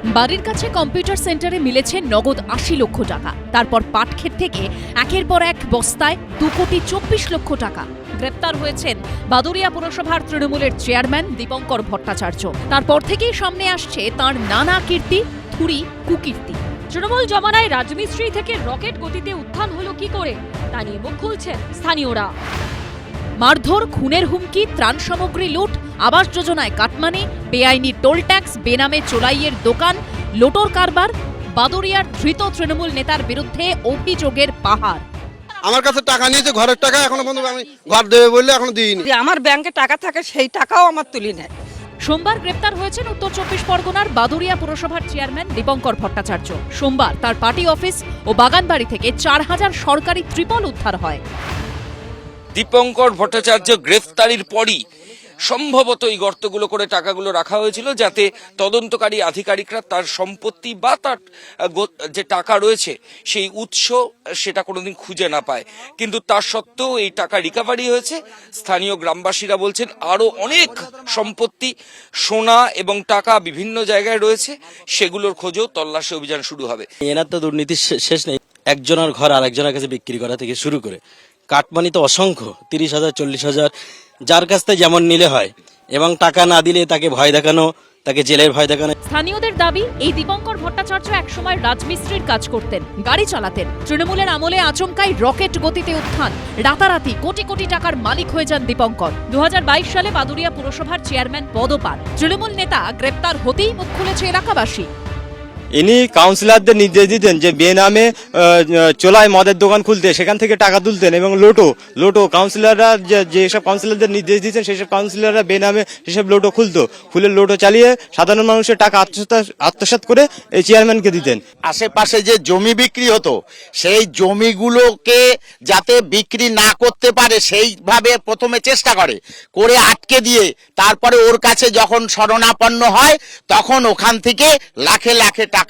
বাড়ির কাছে কম্পিউটার সেন্টারে মিলেছে নগদ ৮০ লক্ষ টাকা। তারপর পাটক্ষেত থেকে একের পর এক বস্তায় ২,২৪,০০,০০০ টাকা। গ্রেপ্তার হয়েছেন বাদুড়িয়া পুরসভার তৃণমূলের চেয়ারম্যান দীপঙ্কর ভট্টাচার্য। তারপর থেকেই সামনে আসছে তার নানা কীর্তি, থুরি, কুকীর্তি। তৃণমূল জমানায় রাজমিস্ত্রি থেকে রকেট গতিতে উত্থান হলো কি করে তা নিয়ে মুখ খুলছেন স্থানীয়রা। মারধর, খুনের হুমকি, ত্রাণ সামগ্রী লুট, আবাস যোজনায় কাটমানি, বেআইনি টোল ট্যাক্স, বেনামে চোলাইয়ের দোকান, লোটোর কারবার। বাদুড়িয়ার ধৃত তৃণমূল নেতার বিরুদ্ধে অভিযোগের পাহাড়। আমার কাছে টাকা নিয়েছে, ঘরের টাকা, এখনো পর্যন্ত আমি ঘর দেবে বললে এখনো দিইনি। আমার ব্যাংকে টাকা থাকে, সেই টাকাও আমার তুলি নেয়। সোমবার গ্রেপ্তার হয়েছেন উত্তর চব্বিশ পরগনার বাদুড়িয়া পুরসভার চেয়ারম্যান দীপঙ্কর ভট্টাচার্য। সোমবার তার পার্টি অফিস ও বাগানবাড়ি থেকে ৪,০০০ সরকারি ত্রিপল উদ্ধার হয়। দীপঙ্কর ভট্টাচার্য গ্রেফতারির পরই সম্ভবত এই গর্তগুলো করে টাকাগুলো রাখা হয়েছিল, যাতে তদন্তকারী আধিকারিকরা তার সম্পত্তি বা তার যে টাকা রয়েছে সেই উৎস সেটা কোনোদিন খুঁজে না পায়। কিন্তু তার সত্ত্বেও এই টাকা রিকভারি হয়েছে। স্থানীয় গ্রামবাসীরা বলছেন আরও অনেক সম্পত্তি, সোনা এবং টাকা বিভিন্ন জায়গায় রয়েছে, সেগুলোর খোঁজেও তল্লাশি অভিযান শুরু হবে। এনার তো দুর্নীতির শেষ নেই। একজনের ঘর আর একজনের কাছে বিক্রি করা থেকে শুরু করে কাটমানি তো অসংখ্য, ৩০,০০০, ৪০,০০০, যার কাছ থেকে যেমন নিলে হয়, এবং টাকা না দিলে তাকে ভয় দেখানো, তাকে জেলের ভয় দেখানো। স্থানীয়দের দাবি, এই দীপঙ্কর ভট্টাচার্য একসময় রাজমিস্ত্রির কাজ করতেন, গাড়ি চালাতেন। তৃণমূলের আমলে আচমকাই রকেট গতিতে উত্থান, রাতারাতি কোটি কোটি টাকার মালিক হয়ে যান দীপঙ্কর। ২০২২ সালে বাদুড়িয়া পুরসভার চেয়ারম্যান পদও পান। তৃণমূল নেতা গ্রেপ্তার হতেই মুখ খুলেছে এলাকাবাসী। ইনি কাউন্সিলরদের নির্দেশ দিতেন যে বেনামে চোলায় মদের দোকান খুলতে, সেখান থেকে টাকা তুলতেন, এবং লোটো কাউন্সিলররা যেসব কাউন্সিলরদের নির্দেশ দিতেন সেসব কাউন্সিলররা বেনামে সেসব লোটো খুলে লোটো চালিয়ে সাধারণ মানুষের টাকা আত্মসাৎ করে এই চেয়ারম্যানকে দিতেন। আশেপাশে যে জমি বিক্রি হতো সেই জমিগুলোকে যাতে বিক্রি না করতে পারে সেইভাবে প্রথমে চেষ্টা করে আটকে দিয়ে তারপরে ওর কাছে যখন শরণাপন্ন হয় তখন ওখান থেকে লাখে লাখে টাকা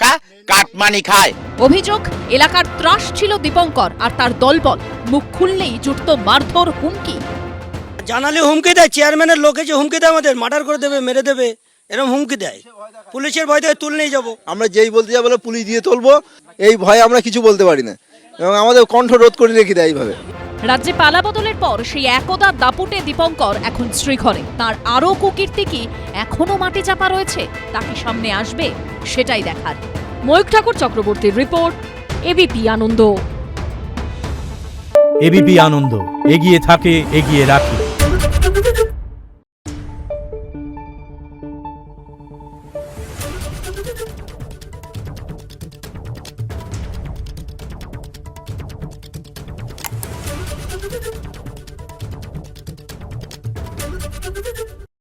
কাটমানি খায়। অভিযোগ, এলাকার ত্রাস ছিল দীপঙ্কর আর তার দলবল। মুখ খুললেই জুটত মারধর, হুমকি। জানালে হুমকি দেয়, চেয়ারম্যানের লোকে যে হুমকি দেয় আমাদের মার্ডার করে দেবে, মেরে দেবে, এরকম হুমকি দেয়। পুলিশের ভয় থেকে তুলে নিয়ে যাবো। আমরা যেই বলতে যাবো পুলিশ দিয়ে তুলবো, এই ভয়ে আমরা কিছু বলতে পারি না, এবং আমাদের কণ্ঠ রোধ করে রেখে দেয় এইভাবে। রাজ্যে পালা বদলের পর সেই একদা দাপুটে দীপঙ্কর এখন শ্রীঘরে। তার আরও কুকীর্তি কি এখনো মাটি চাপা রয়েছে? তা কি সামনে আসবে? সেটাই দেখার। ময়ূক ঠাকুর চক্রবর্তীর রিপোর্ট, এবিপি আনন্দ। এবিপি আনন্দ, এগিয়ে থাকে, এগিয়ে রাখে। Thank you.